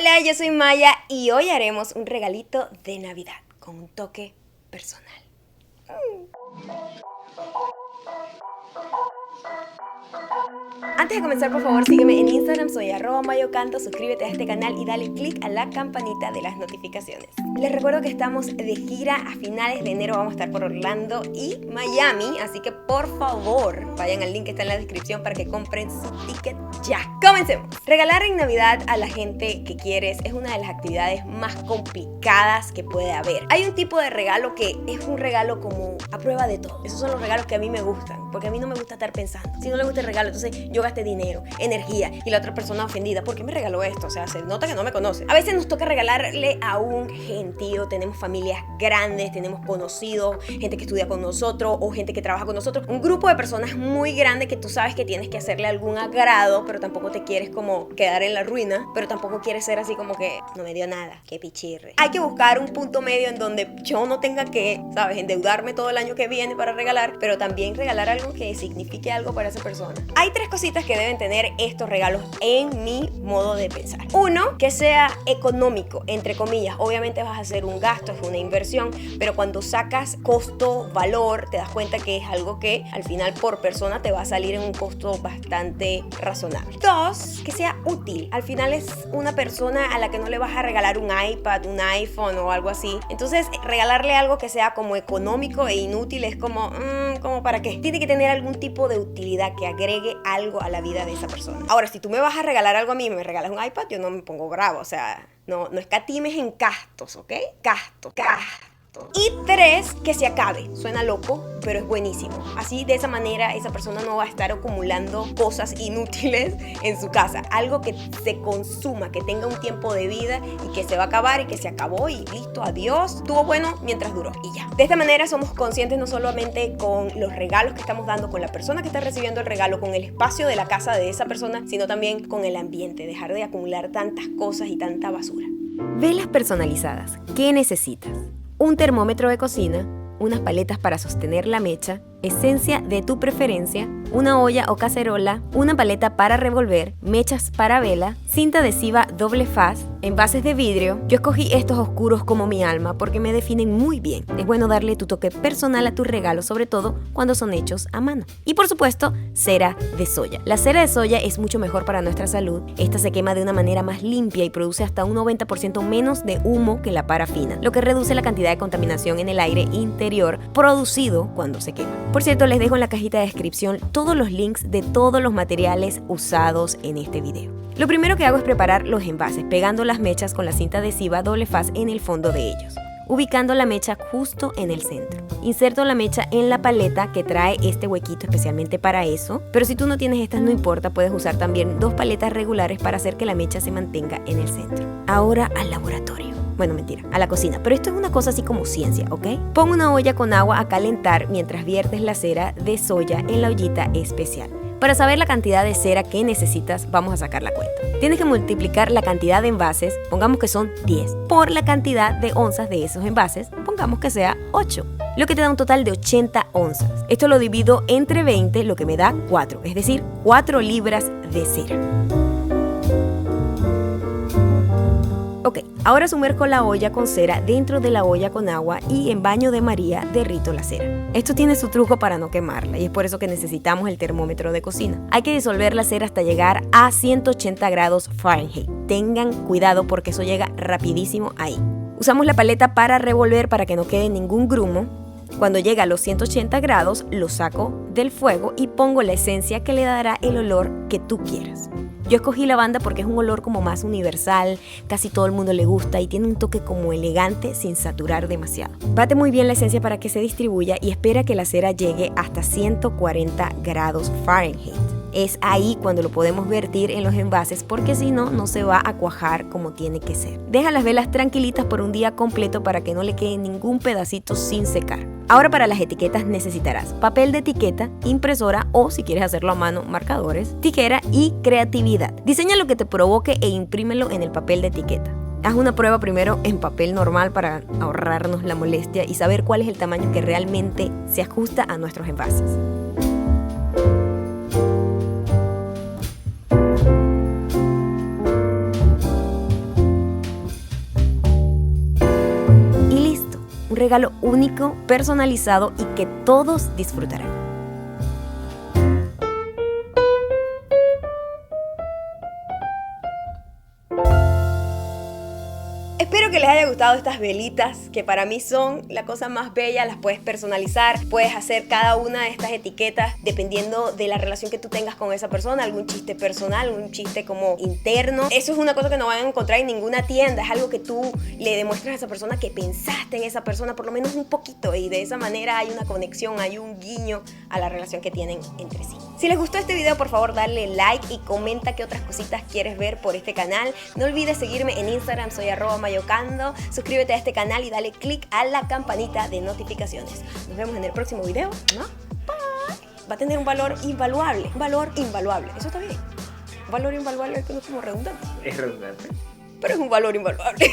Hola, yo soy Maya y hoy haremos un regalito de Navidad con un toque personal. Antes de comenzar, por favor, sígueme en Instagram, soy @mayocanto, suscríbete a este canal y dale click a la campanita de las notificaciones. Les recuerdo que estamos de gira, a finales de enero vamos a estar por Orlando y Miami, así que por favor, vayan al link que está en la descripción para que compren su ticket ya. Comencemos. Regalar en Navidad a la gente que quieres es una de las actividades más complicadas que puede haber. Hay un tipo de regalo que es un regalo como a prueba de todo. Esos son los regalos que a mí me gustan, porque a mí no me gusta estar pensando. Si no le gusta el regalo, entonces yo gasté dinero, energía y la otra persona ofendida. ¿Por qué me regaló esto? O sea, se nota que no me conoce. A veces nos toca regalarle a un gentío. Tenemos familias grandes, tenemos conocidos, gente que estudia con nosotros o gente que trabaja con nosotros. Un grupo de personas muy grande que tú sabes que tienes que hacerle algún agrado, pero tampoco te quieres como quedar en la ruina, pero tampoco quieres ser así como que no me dio nada, qué pichirre. Hay que buscar un punto medio en donde yo no tenga que, ¿sabes?, endeudarme todo el año que viene para regalar, pero también regalar algo que signifique algo para esa persona. Hay tres cositas que deben tener estos regalos en mi modo de pensar. Uno, que sea económico, entre comillas. Obviamente vas a hacer un gasto, es una inversión, pero cuando sacas costo, valor, te das cuenta que es algo que al final por persona te va a salir en un costo bastante razonable. Dos, que sea útil. Al final es una persona a la que no le vas a regalar un iPad, un iPhone o algo así. Entonces, regalarle algo que sea como económico e inútil es como, ¿como para qué? Tiene que tener algún tipo de utilidad que agregue algo a la vida de esa persona. Ahora, si tú me vas a regalar algo a mí y me regalas un iPad, yo no me pongo bravo, o sea, no escatimes en gastos, ¿ok? Gastos. Y tres, que se acabe. Suena loco, pero es buenísimo. Así, de esa manera, esa persona no va a estar acumulando cosas inútiles en su casa. Algo que se consuma, que tenga un tiempo de vida y que se va a acabar y que se acabó y listo, adiós. Estuvo bueno mientras duró y ya. De esta manera somos conscientes no solamente con los regalos que estamos dando, con la persona que está recibiendo el regalo, con el espacio de la casa de esa persona, sino también con el ambiente. Dejar de acumular tantas cosas y tanta basura. Velas personalizadas. ¿Qué necesitas? Un termómetro de cocina, unas paletas para sostener la mecha, esencia de tu preferencia, una olla o cacerola, una paleta para revolver, mechas para vela, cinta adhesiva doble faz, envases de vidrio. Yo escogí estos oscuros como mi alma porque me definen muy bien. Es bueno darle tu toque personal a tu regalo, sobre todo cuando son hechos a mano. Y por supuesto, cera de soya. La cera de soya es mucho mejor para nuestra salud. Esta se quema de una manera más limpia y produce hasta un 90% menos de humo que la parafina, lo que reduce la cantidad de contaminación en el aire interior producido cuando se quema. Por cierto, les dejo en la cajita de descripción todos los links de todos los materiales usados en este video. Lo primero que hago es preparar los envases, pegando las mechas con la cinta adhesiva doble faz en el fondo de ellos, ubicando la mecha justo en el centro. Inserto la mecha en la paleta que trae este huequito especialmente para eso, pero si tú no tienes estas no importa, puedes usar también dos paletas regulares para hacer que la mecha se mantenga en el centro. Ahora al laboratorio. Bueno, mentira, a la cocina, pero esto es una cosa así como ciencia, ¿ok? Pon una olla con agua a calentar mientras viertes la cera de soya en la ollita especial. Para saber la cantidad de cera que necesitas, vamos a sacar la cuenta. Tienes que multiplicar la cantidad de envases, pongamos que son 10, por la cantidad de onzas de esos envases, pongamos que sea 8, lo que te da un total de 80 onzas. Esto lo divido entre 20, lo que me da 4, es decir, 4 libras de cera. Ok, ahora sumerjo la olla con cera dentro de la olla con agua y en baño de María derrito la cera. Esto tiene su truco para no quemarla y es por eso que necesitamos el termómetro de cocina. Hay que disolver la cera hasta llegar a 180 grados Fahrenheit. Tengan cuidado porque eso llega rapidísimo ahí. Usamos la paleta para revolver para que no quede ningún grumo. Cuando llega a los 180 grados, lo saco del fuego y pongo la esencia que le dará el olor que tú quieras. Yo escogí lavanda porque es un olor como más universal, casi todo el mundo le gusta y tiene un toque como elegante sin saturar demasiado. Bate muy bien la esencia para que se distribuya y espera que la cera llegue hasta 140 grados Fahrenheit. Es ahí cuando lo podemos vertir en los envases porque si no, no se va a cuajar como tiene que ser. Deja las velas tranquilitas por un día completo para que no le quede ningún pedacito sin secar. Ahora para las etiquetas necesitarás papel de etiqueta, impresora o si quieres hacerlo a mano, marcadores, tijera y creatividad. Diseña lo que te provoque e imprímelo en el papel de etiqueta. Haz una prueba primero en papel normal para ahorrarnos la molestia y saber cuál es el tamaño que realmente se ajusta a nuestros envases. regalo único, personalizado y que todos disfrutarán. Espero que les haya gustado estas velitas, que para mí son la cosa más bella. Las puedes personalizar, puedes hacer cada una de estas etiquetas dependiendo de la relación que tú tengas con esa persona, algún chiste personal, un chiste como interno. Eso es una cosa que no van a encontrar en ninguna tienda, es algo que tú le demuestras a esa persona que pensaste en esa persona por lo menos un poquito, y de esa manera hay una conexión, hay un guiño a la relación que tienen entre sí. Si les gustó este video, por favor dale like y comenta qué otras cositas quieres ver por este canal. No olvides seguirme en Instagram, soy @mayocando. Suscríbete a este canal y dale click a la campanita de notificaciones. Nos vemos en el próximo video, ¿no? Bye. Va a tener un valor invaluable, eso está bien. Un valor invaluable es que no es como redundante. Es redundante. Pero es un valor invaluable.